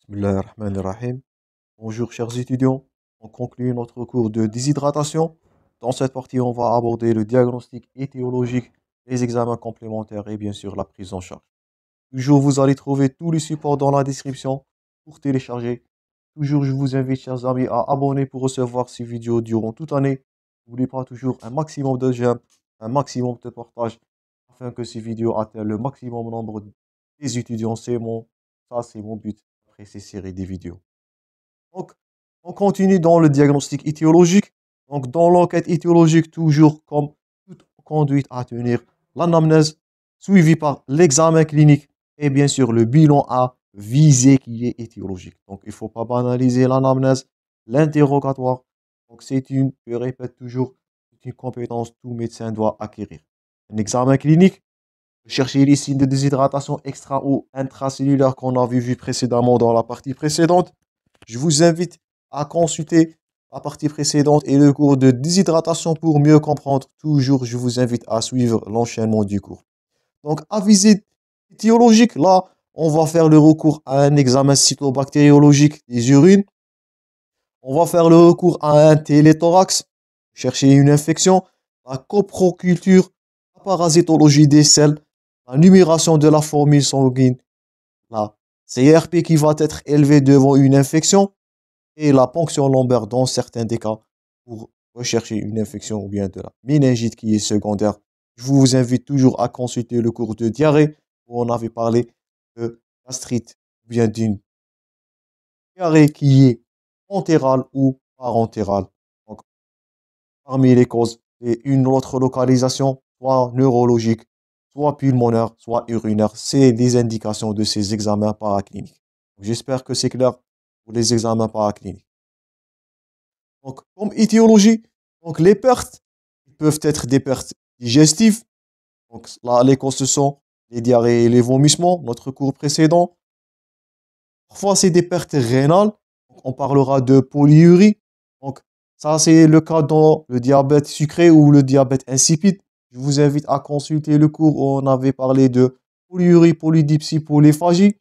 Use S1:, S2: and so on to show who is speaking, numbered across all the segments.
S1: Bismillahirrahmanirrahim. Bonjour chers étudiants, on conclut notre cours de déshydratation. Dans cette partie, on va aborder le diagnostic étiologique, les examens complémentaires et bien sûr la prise en charge. Toujours, vous allez trouver tous les supports dans la description pour télécharger. Toujours, je vous invite chers amis à abonner pour recevoir ces vidéos durant toute l'année. N'oubliez pas toujours un maximum de j'aime, un maximum de partage afin que ces vidéos atteignent le maximum nombre des étudiants. C'est mon but après ces séries de vidéos. Donc, on continue dans le diagnostic étiologique. Donc, dans l'enquête étiologique, toujours comme toute conduite à tenir, l'anamnèse suivie par l'examen clinique et bien sûr le bilan à viser qui est étiologique. Donc, il ne faut pas banaliser l'anamnèse, l'interrogatoire. Donc, je répète toujours, c'est une compétence que tout médecin doit acquérir. Un examen clinique, chercher les signes de déshydratation extra ou intracellulaire qu'on a vu précédemment dans la partie précédente. Je vous invite à consulter la partie précédente et le cours de déshydratation pour mieux comprendre. Toujours, je vous invite à suivre l'enchaînement du cours. Donc, à visite étiologique, là, on va faire le recours à un examen cytobactériologique des urines. On va faire le recours à un téléthorax, chercher une infection, la coproculture, la parasitologie des selles, la numération de la formule sanguine, la CRP qui va être élevée devant une infection et la ponction lombaire dans certains des cas pour rechercher une infection ou bien de la méningite qui est secondaire. Je vous invite toujours à consulter le cours de diarrhée où on avait parlé de gastrite ou bien d'une diarrhée qui est entérale ou parentérale. Donc, parmi les causes, et une autre localisation, soit neurologique, soit pulmonaire, soit urinaire. C'est les indications de ces examens paracliniques. J'espère que c'est clair pour les examens paracliniques. Donc, comme étiologie, donc les pertes peuvent être des pertes digestives. Donc, là, les causes, ce sont les diarrhées et les vomissements, notre cours précédent. Parfois, c'est des pertes rénales. Donc, on parlera de polyurie. Donc, ça, c'est le cas dans le diabète sucré ou le diabète insipide. Je vous invite à consulter le cours où on avait parlé de polyurie, polydipsie, polyphagie.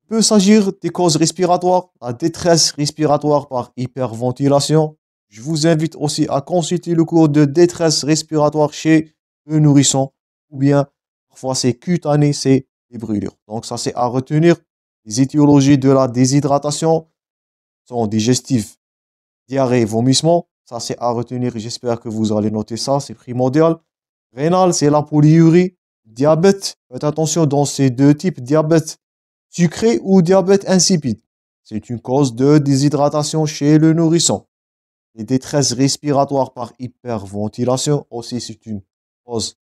S1: Il peut s'agir des causes respiratoires, la détresse respiratoire par hyperventilation. Je vous invite aussi à consulter le cours de détresse respiratoire chez le nourrisson. Ou bien, parfois, c'est cutané, c'est des brûlures. Donc, ça, c'est à retenir. Les étiologies de la déshydratation sont digestives, diarrhée, vomissement. Ça, c'est à retenir. J'espère que vous allez noter ça. C'est primordial. Rénal, c'est la polyurie. Diabète, faites attention dans ces deux types, diabète sucré ou diabète insipide. C'est une cause de déshydratation chez le nourrisson. Les détresses respiratoires par hyperventilation aussi, c'est une cause,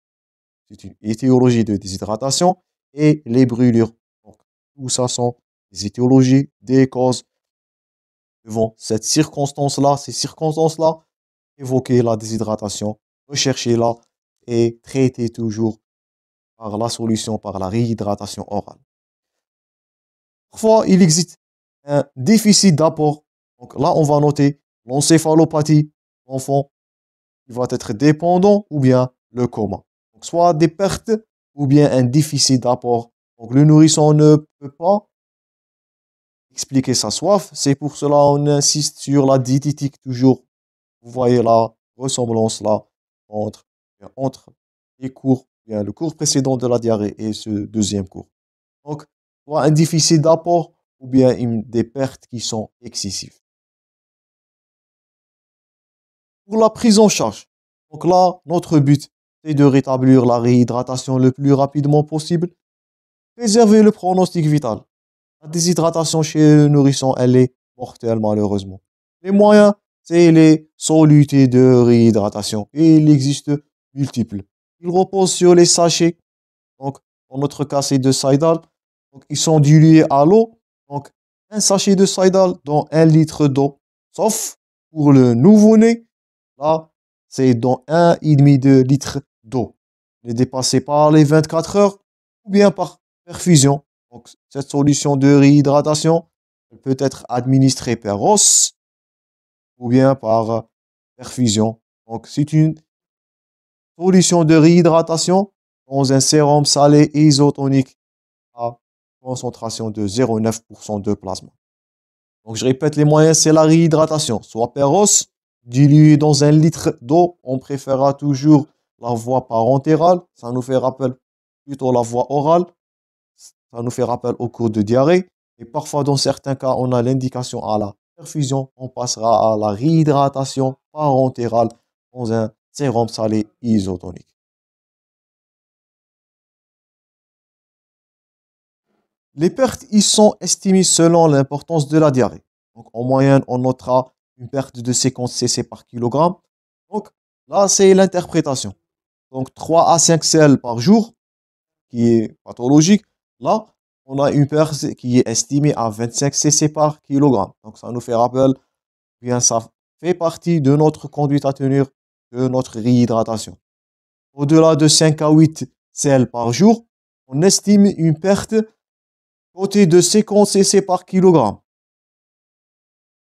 S1: c'est une étiologie de déshydratation. Et les brûlures. Donc, tout ça sont des étiologies, des causes devant cette circonstance-là, ces circonstances-là, évoquer la déshydratation, rechercher-la et traiter toujours par la solution, par la réhydratation orale. Parfois, il existe un déficit d'apport. Donc là, on va noter l'encéphalopathie, l'enfant qui va être dépendant ou bien le coma. Donc, soit des pertes ou bien un déficit d'apport. Donc le nourrisson ne peut pas expliquer sa soif. C'est pour cela qu'on insiste sur la diététique toujours. Vous voyez la ressemblance là entre, entre les cours, bien, le cours précédent de la diarrhée et ce deuxième cours. Donc, soit un déficit d'apport ou bien des pertes qui sont excessives. Pour la prise en charge, donc là, notre but, c'est de rétablir la réhydratation le plus rapidement possible, préserver le pronostic vital. La déshydratation chez le nourrisson, elle est mortelle malheureusement. Les moyens, c'est les solutés de réhydratation et il existe multiples. Ils reposent sur les sachets. Donc, dans notre cas, c'est de Saïdal. Donc, ils sont dilués à l'eau. Donc, un sachet de Saïdal dans 1 litre d'eau. Sauf pour le nouveau-né, là, c'est dans 1,5 litre d'eau. Ne dépassez pas les 24 heures ou bien par perfusion. Donc, cette solution de réhydratation elle peut être administrée par os ou bien par perfusion. Donc, c'est une solution de réhydratation dans un sérum salé isotonique à concentration de 0,9% de plasma. Donc je répète, les moyens, c'est la réhydratation, soit per os, dilué dans 1 litre d'eau. On préférera toujours la voie parentérale, ça nous fait rappel plutôt la voie orale, ça nous fait rappel au cours de diarrhée. Et parfois, dans certains cas, on a l'indication à la perfusion, on passera à la réhydratation parentérale dans un sérum salé isotonique. Les pertes y sont estimées selon l'importance de la diarrhée. Donc, en moyenne, on notera une perte de 50 cc par kilogramme. Donc, là, c'est l'interprétation. Donc, 3 à 5 selles par jour, qui est pathologique. Là, on a une perte qui est estimée à 25 cc par kilogramme. Donc, ça nous fait rappel, bien, ça fait partie de notre conduite à tenir, de notre réhydratation. Au-delà de 5 à 8 selles par jour, on estime une perte côté de 50 cc par kilogramme.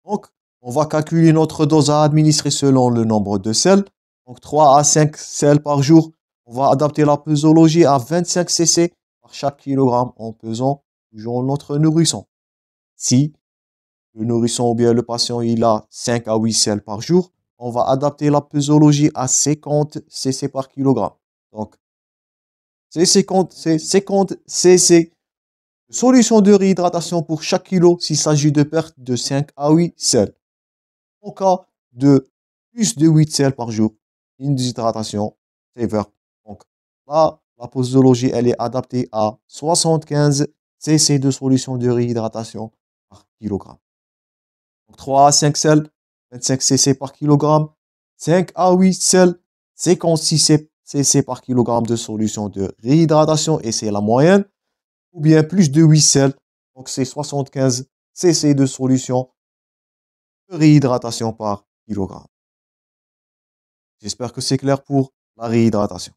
S1: Donc, on va calculer notre dose à administrer selon le nombre de selles. Donc, 3 à 5 selles par jour. On va adapter la posologie à 25 cc par chaque kilogramme en pesant toujours notre nourrisson. Si le nourrisson ou bien le patient il a 5 à 8 selles par jour, on va adapter la posologie à 50 cc par kilogramme. Donc, c'est 50 cc de solution de réhydratation pour chaque kilo s'il s'agit de perte de 5 à 8 selles. En cas de plus de 8 selles par jour, une déshydratation sévère. Donc là, la posologie, elle est adaptée à 75 cc de solution de réhydratation par kilogramme. Donc 3 à 5 selles, 25 cc par kilogramme. 5 à 8 selles, 56 cc par kilogramme de solution de réhydratation et c'est la moyenne. Ou bien plus de 8 selles, donc c'est 75 cc de solution de réhydratation par kilogramme. J'espère que c'est clair pour la réhydratation.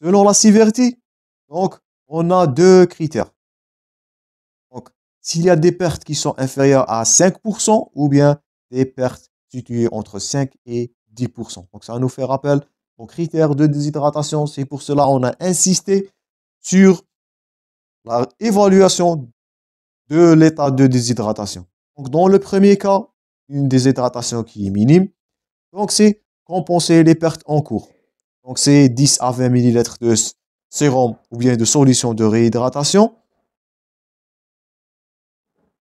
S1: Selon la sévérité, donc, on a deux critères. Donc, s'il y a des pertes qui sont inférieures à 5% ou bien des pertes situées entre 5 et 10%. Donc, ça nous fait rappel aux critères de déshydratation. C'est pour cela qu'on a insisté sur l'évaluation de l'état de déshydratation. Donc, dans le premier cas, une déshydratation qui est minime. Donc, c'est compenser les pertes en cours. Donc, c'est 10 à 20 ml de sérum ou bien de solution de réhydratation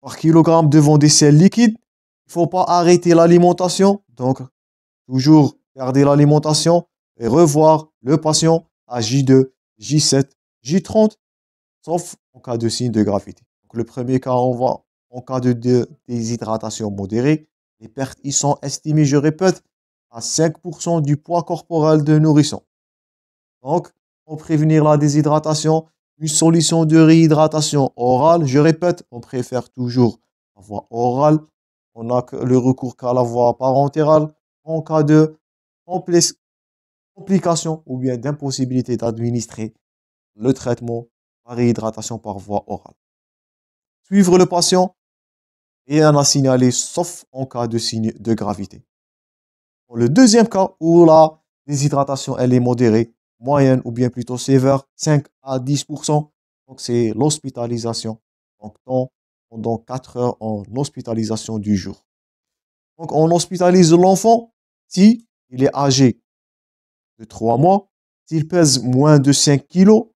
S1: par kilogramme devant des selles liquides. Il ne faut pas arrêter l'alimentation. Donc, toujours garder l'alimentation et revoir le patient à J2, J7, J30, sauf en cas de signe de gravité. Donc, le premier cas, on va en cas de déshydratation modérée. Les pertes y sont estimées, je répète, à 5% du poids corporel de nourrisson. Donc, pour prévenir la déshydratation, une solution de réhydratation orale, je répète, on préfère toujours la voie orale. On n'a le recours qu'à la voie parentérale en cas de complications ou bien d'impossibilité d'administrer le traitement par réhydratation par voie orale. Suivre le patient et rien à signaler sauf en cas de signe de gravité. Dans le deuxième cas où la déshydratation elle est modérée, moyenne ou bien plutôt sévère, 5 à 10%, donc c'est l'hospitalisation. Donc pendant 4 heures en hospitalisation du jour. Donc on hospitalise l'enfant si il est âgé de 3 mois, s'il pèse moins de 5 kilos,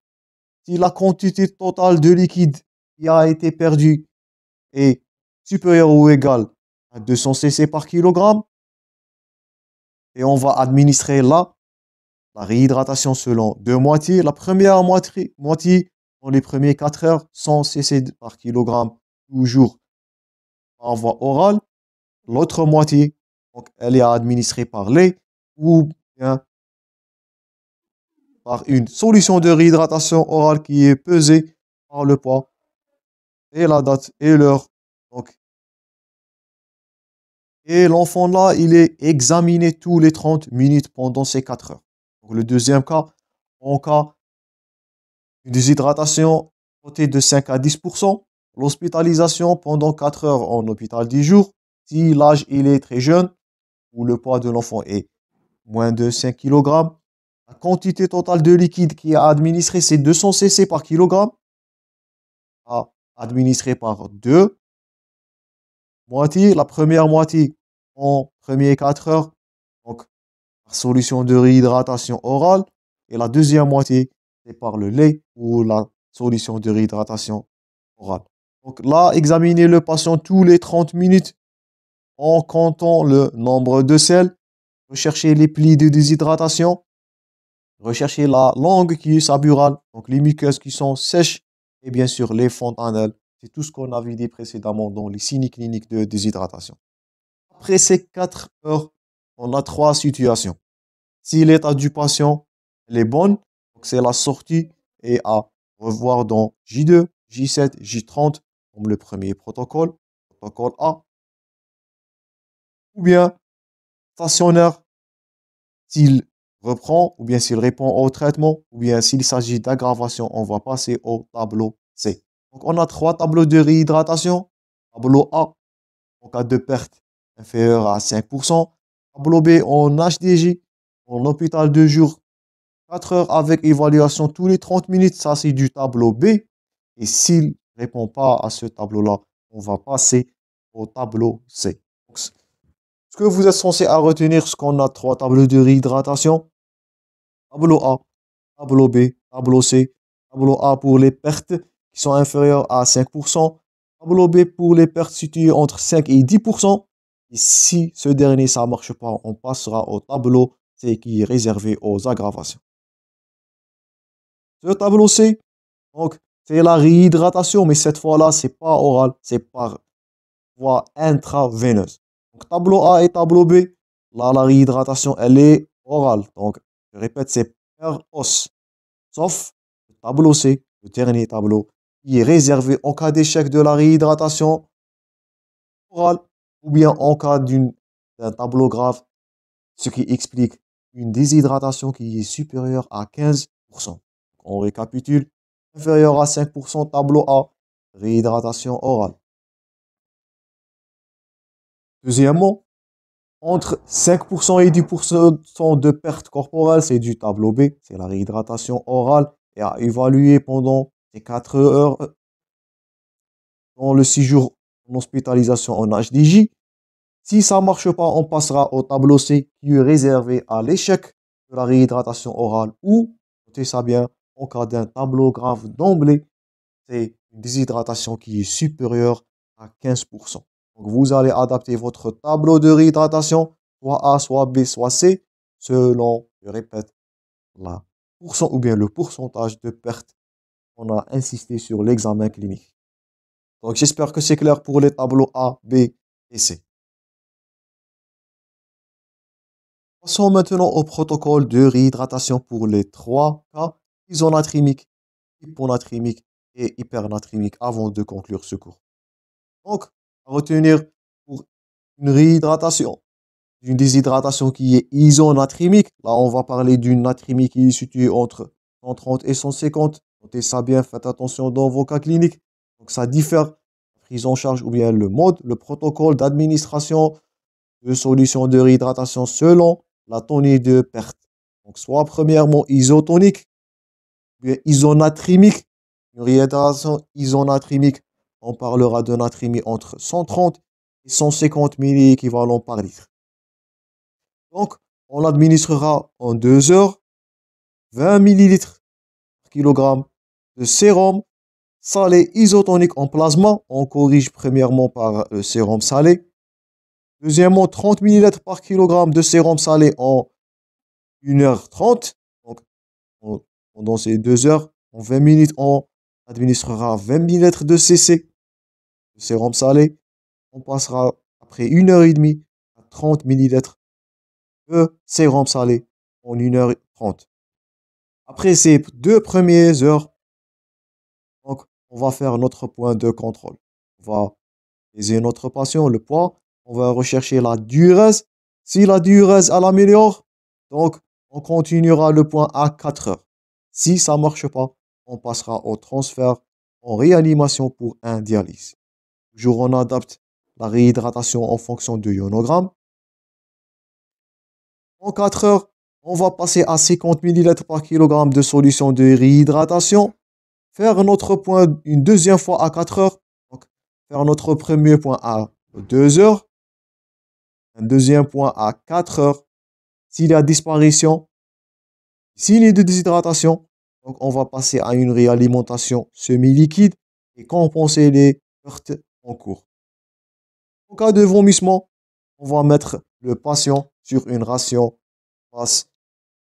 S1: si la quantité totale de liquide qui a été perdue est supérieure ou égale à 200 cc par kilogramme, et on va administrer là la réhydratation selon deux moitiés. La première moitié dans les premiers 4 heures, 100 cc par kilogramme, toujours par voie orale. L'autre moitié, donc, elle est administrée par lait ou bien par une solution de réhydratation orale qui est pesée par le poids et la date et l'heure. Donc, et l'enfant là, il est examiné tous les 30 minutes pendant ces 4 heures. Donc, le deuxième cas, en cas une déshydratation côté de 5 à 10%, l'hospitalisation pendant 4 heures en hôpital 10 jours, si l'âge il est très jeune ou le poids de l'enfant est moins de 5 kg, la quantité totale de liquide qui est administrée c'est 200 cc par kilogramme. à administrer par deux moitiés. La première moitié en premier 4 heures, donc par solution de réhydratation orale. Et la deuxième moitié, c'est par le lait ou la solution de réhydratation orale. Donc là, examinez le patient tous les 30 minutes en comptant le nombre de selles. Recherchez les plis de déshydratation. Recherchez la langue qui est saburale, donc les muqueuses qui sont sèches et bien sûr les fontanelles. C'est tout ce qu'on a vidé précédemment dans les signes cliniques de déshydratation. Après ces 4 heures, on a trois situations. Si l'état du patient est bon, donc c'est la sortie et à revoir dans J2, J7, J30 comme le premier protocole, protocole A, ou bien stationnaire s'il reprend, ou bien s'il répond au traitement, ou bien s'il s'agit d'aggravation, on va passer au tableau C. Donc on a trois tableaux de réhydratation. Tableau A en cas de perte inférieure à 5%. Tableau B en HDJ, en hôpital de jour, 4 heures avec évaluation tous les 30 minutes. Ça, c'est du tableau B. Et s'il ne répond pas à ce tableau-là, on va passer au tableau C. Donc, ce que vous êtes censé à retenir, ce qu'on a trois tableaux de réhydratation. Tableau A, tableau B, tableau C. Tableau A pour les pertes qui sont inférieures à 5%. Tableau B pour les pertes situées entre 5 et 10%. Et si ce dernier, ça ne marche pas, on passera au tableau C qui est réservé aux aggravations. Ce tableau C, donc, c'est la réhydratation, mais cette fois-là, c'est pas oral, c'est par voie intraveineuse. Donc, tableau A et tableau B, là, la réhydratation, elle est orale. Donc, je répète, c'est per os. Sauf le tableau C, le dernier tableau, qui est réservé en cas d'échec de la réhydratation orale ou bien en cas d'un tableau grave, ce qui explique une déshydratation qui est supérieure à 15%. On récapitule. Inférieur à 5%, tableau A, réhydratation orale. Deuxièmement, entre 5% et 10% de perte corporelle, c'est du tableau B, c'est la réhydratation orale et à évaluer pendant ces 4 heures dans le séjour en hospitalisation en HDJ. Si ça ne marche pas, on passera au tableau C qui est réservé à l'échec de la réhydratation orale ou, notez ça bien, en cas d'un tableau grave d'emblée, c'est une déshydratation qui est supérieure à 15%. Donc, vous allez adapter votre tableau de réhydratation, soit A, soit B, soit C, selon, je répète, la pourcent ou bien le pourcentage de perte qu'on a insisté sur l'examen clinique. Donc, j'espère que c'est clair pour les tableaux A, B et C. Passons maintenant au protocole de réhydratation pour les trois cas isonatrémique, hyponatrémique et hypernatrémique avant de conclure ce cours. Donc, à retenir pour une réhydratation, d'une déshydratation qui est isonatrémique. Là, on va parler d'une natrémie qui est située entre 130 et 150. Notez ça bien, faites attention dans vos cas cliniques. Donc, ça diffère la prise en charge ou bien le mode, le protocole d'administration de solutions de réhydratation selon la tonie de perte. Donc, soit premièrement isotonique, ou bien isonatrémique. Une réhydratation isonatrémique, on parlera de natrémie entre 130 et 150 milliequivalents par litre. Donc, on l'administrera en 2 heures, 20 millilitres par kilogramme de sérum salé isotonique en plasma. On corrige premièrement par le sérum salé. Deuxièmement, 30 millilitres par kilogramme de sérum salé en 1h30. Donc, pendant ces 2 heures, en 20 minutes, on administrera 20 millilitres de CC, de sérum salé. On passera après 1h30 à 30 millilitres de sérum salé en 1h30. Après ces 2 premières heures, donc, on va faire notre point de contrôle. On va peser notre patient, le poids. On va rechercher la diurèse. Si la diurèse elle améliore, donc on continuera le point à 4 heures. Si ça ne marche pas, on passera au transfert en réanimation pour un dialyse. Toujours on adapte la réhydratation en fonction du ionogramme. En 4 heures, on va passer à 50 millilitres par kilogramme de solution de réhydratation. faire notre point une deuxième fois à 4 heures. Donc, faire notre premier point à 2 heures, un deuxième point à 4 heures. S'il y a disparition, signe de déshydratation, donc on va passer à une réalimentation semi-liquide et compenser les pertes en cours. En cas de vomissement, on va mettre le patient sur une ration basse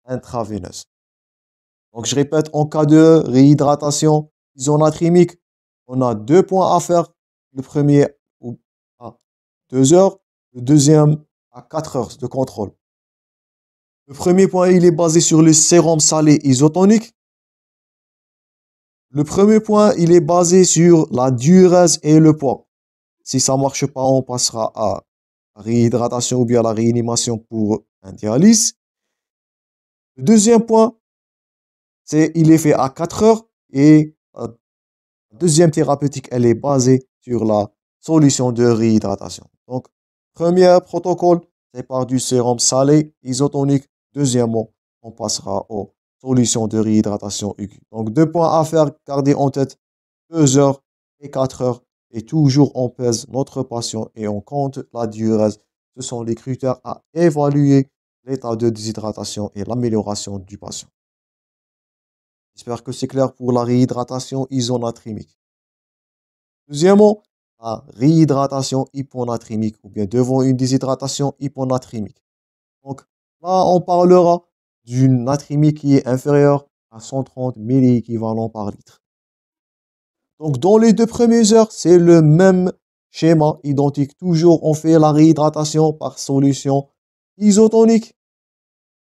S1: intraveineuse. Donc je répète, en cas de réhydratation isonatrymique, on a deux points à faire. Le premier à 2 heures, le deuxième à 4 heures de contrôle. Le premier point, il est basé sur le sérum salé isotonique. Le premier point, il est basé sur la diurèse et le poids. Si ça ne marche pas, on passera à la réhydratation ou bien à la réanimation pour un dialyse. Le deuxième point, il est fait à 4 heures et la deuxième thérapeutique, elle est basée sur la solution de réhydratation. Donc, premier protocole, c'est par du sérum salé isotonique. Deuxièmement, on passera aux solutions de réhydratation aiguë. Donc, deux points à faire, garder en tête 2 heures et 4 heures. Et toujours, on pèse notre patient et on compte la diurèse. Ce sont les critères à évaluer l'état de déshydratation et l'amélioration du patient. J'espère que c'est clair pour la réhydratation isonatrymique. Deuxièmement, la réhydratation hyponatrymique ou bien devant une déshydratation hyponatrymique. Donc là, on parlera d'une natrémie qui est inférieure à 130 milli-équivalents par litre. Donc dans les 2 premières heures, c'est le même schéma identique. Toujours, on fait la réhydratation par solution isotonique,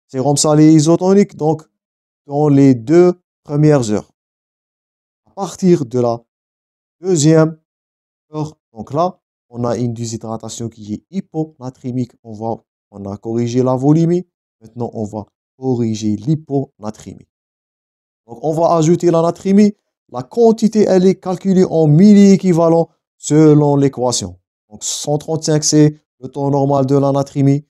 S1: sérum salé isotonique. Donc dans les 2 premières heures. À partir de la deuxième heure, donc là, on a une déshydratation qui est hyponatrémique. On a corrigé la volémie. Maintenant, on va corriger l'hyponatrémie. Donc, on va ajouter la natrémie. La quantité, elle est calculée en milli-équivalents selon l'équation. Donc, 135, c'est le temps normal de la natrémie.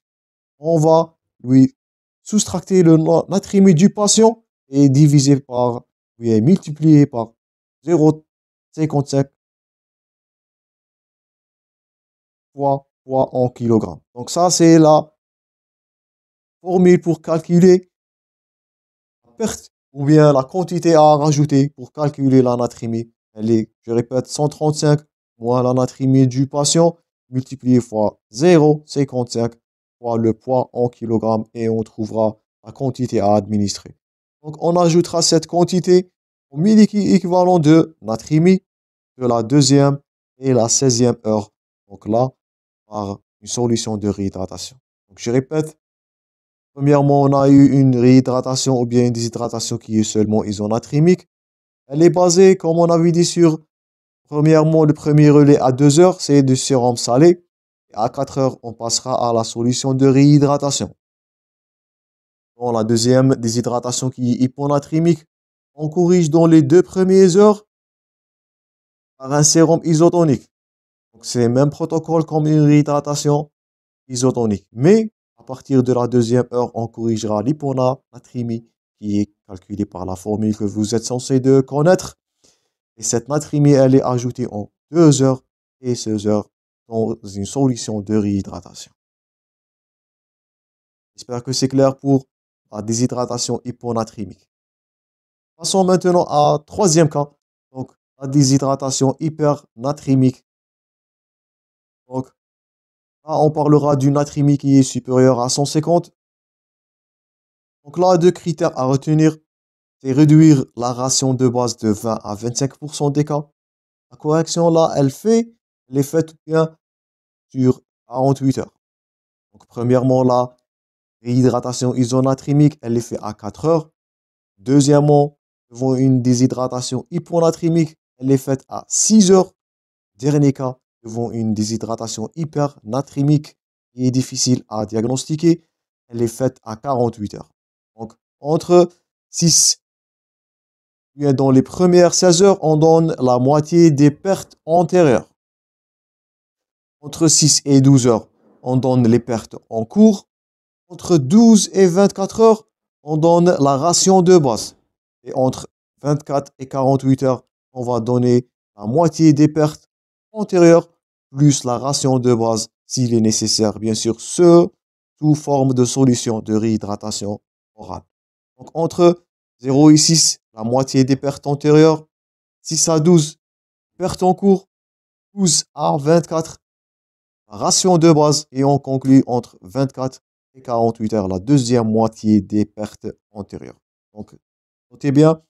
S1: On va lui soustracter le natrémie du patient et diviser par, oui, multiplier par 0,55 fois poids en kilogrammes. Donc ça, c'est la formule pour calculer la perte ou bien la quantité à rajouter pour calculer la natrémie. Elle est, je répète, 135 moins la natrémie du patient multiplié fois 0,55 fois le poids en kilogrammes et on trouvera la quantité à administrer. Donc on ajoutera cette quantité au milli-équivalent de natrémie de la deuxième et la 16e heure. Donc là, par une solution de réhydratation. Donc je répète, premièrement, on a eu une réhydratation ou bien une déshydratation qui est seulement isonatrémique. Elle est basée, comme on avait dit, sur, premièrement, le premier relais à 2 heures, c'est du sérum salé. Et à 4 heures, on passera à la solution de réhydratation. Dans la deuxième déshydratation qui est hyponatrémique, on corrige dans les 2 premières heures par un sérum isotonique. Donc c'est le même protocole comme une réhydratation isotonique. Mais à partir de la deuxième heure, on corrigera l'hyponatrémie qui est calculée par la formule que vous êtes censé de connaître. Et cette natrémie, elle est ajoutée en 2 heures et 16 heures dans une solution de réhydratation. J'espère que c'est clair pour la déshydratation hyponatrémique. Passons maintenant à troisième cas, donc la déshydratation hypernatrémique. Donc là, on parlera d'une natrémie qui est supérieure à 150. Donc là, 2 critères à retenir, c'est réduire la ration de base de 20 à 25% des cas. La correction là, elle est faite bien sur 48 heures. Donc premièrement, la réhydratation isonatrémique, elle est faite à 4 heures. Deuxièmement, devant une déshydratation hyponatrémique, elle est faite à 6 heures. Dernier cas, devant une déshydratation hypernatrémique qui est difficile à diagnostiquer, elle est faite à 48 heures. Donc, entre 6, bien dans les premières 16 heures, on donne la moitié des pertes antérieures. Entre 6 et 12 heures, on donne les pertes en cours. Entre 12 et 24 heures, on donne la ration de base. Et entre 24 et 48 heures, on va donner la moitié des pertes antérieures plus la ration de base s'il est nécessaire, bien sûr, ce sous forme de solution de réhydratation orale. Donc entre 0 et 6, la moitié des pertes antérieures, 6 à 12, pertes en cours, 12 à 24, la ration de base, et on conclut entre 24 et 48 heures, la deuxième moitié des pertes antérieures. Donc, notez bien,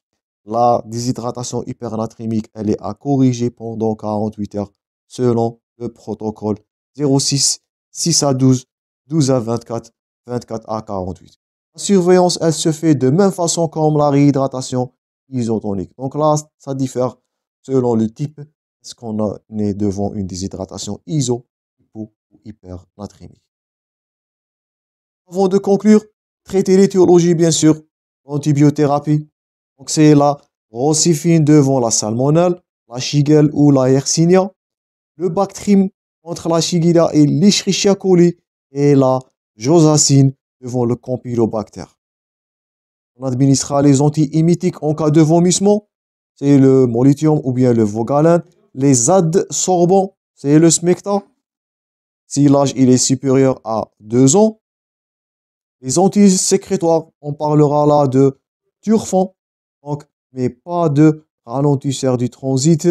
S1: la déshydratation hypernatrémique, elle est à corriger pendant 48 heures selon le protocole 06, 6 à 12, 12 à 24, 24 à 48. La surveillance, elle se fait de même façon comme la réhydratation isotonique. Donc là, ça diffère selon le type. Est-ce qu'on est devant une déshydratation iso, hypo ou hypernatrémique? Avant de conclure, traiter l'étiologie, bien sûr, antibiothérapie. Donc c'est la rossifine devant la salmonelle, la shigelle ou la yersinia, le Bactrim contre la Shigella et l'Escherichia coli et la Josacine devant le Campylobacter. On administrera les antiémitiques en cas de vomissement, c'est le Molitium ou bien le Vogalin, les adsorbants, c'est le Smecta, si l'âge il est supérieur à 2 ans. Les antisécrétoires, on parlera là de Turfan, donc, mais pas de ralentisseur du transit.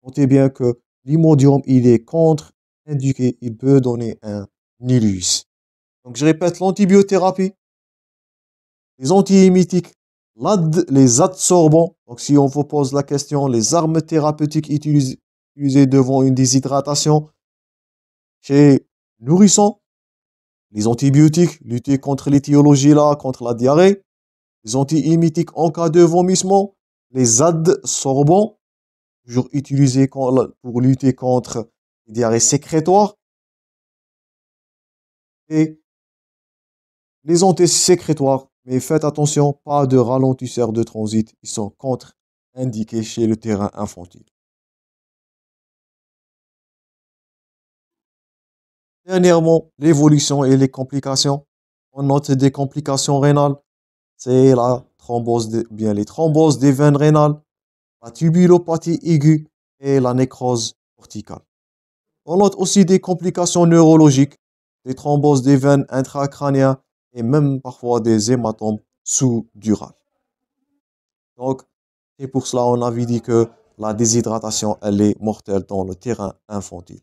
S1: Notez bien que l'imodium, il est contre-indiqué, il peut donner un nilus. Donc je répète, l'antibiothérapie, les antiémitiques, les adsorbants. Donc si on vous pose la question, les armes thérapeutiques utilisées devant une déshydratation chez nourrisson, les antibiotiques, lutter contre l'étiologie là, contre la diarrhée, les antiémitiques en cas de vomissement, les adsorbants, toujours utilisés pour lutter contre les diarrhées sécrétoires, et les antisécrétoires. Mais faites attention, pas de ralentisseurs de transit, ils sont contre-indiqués chez le terrain infantile. Dernièrement, l'évolution et les complications. On note des complications rénales, c'est la thrombose, bien les thromboses des veines rénales, la tubulopathie aiguë et la nécrose corticale. On note aussi des complications neurologiques, des thromboses des veines intracrâniennes et même parfois des hématomes sous-durales. Donc, c'est pour cela on avait dit que la déshydratation, elle est mortelle dans le terrain infantile.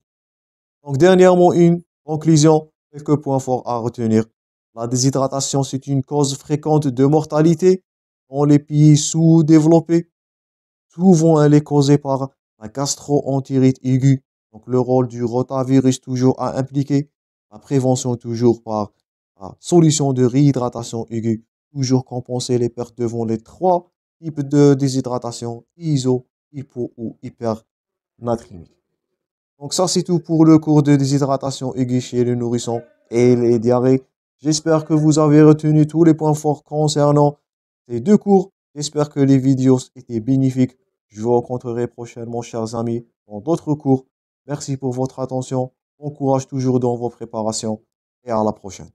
S1: Donc, dernièrement, une conclusion, quelques points forts à retenir. La déshydratation, c'est une cause fréquente de mortalité dans les pays sous-développés. Souvent, elle est causée par la gastro-entérite aiguë. Donc, le rôle du rotavirus toujours à impliquer. La prévention toujours par la solution de réhydratation aiguë. Toujours compenser les pertes devant les trois types de déshydratation, iso, hypo ou hypernatrémique. Donc ça, c'est tout pour le cours de déshydratation aiguë chez les nourrissons et les diarrhées. J'espère que vous avez retenu tous les points forts concernant ces deux cours. J'espère que les vidéos étaient bénéfiques. Je vous rencontrerai prochainement, chers amis, dans d'autres cours. Merci pour votre attention. Bon courage toujours dans vos préparations et à la prochaine.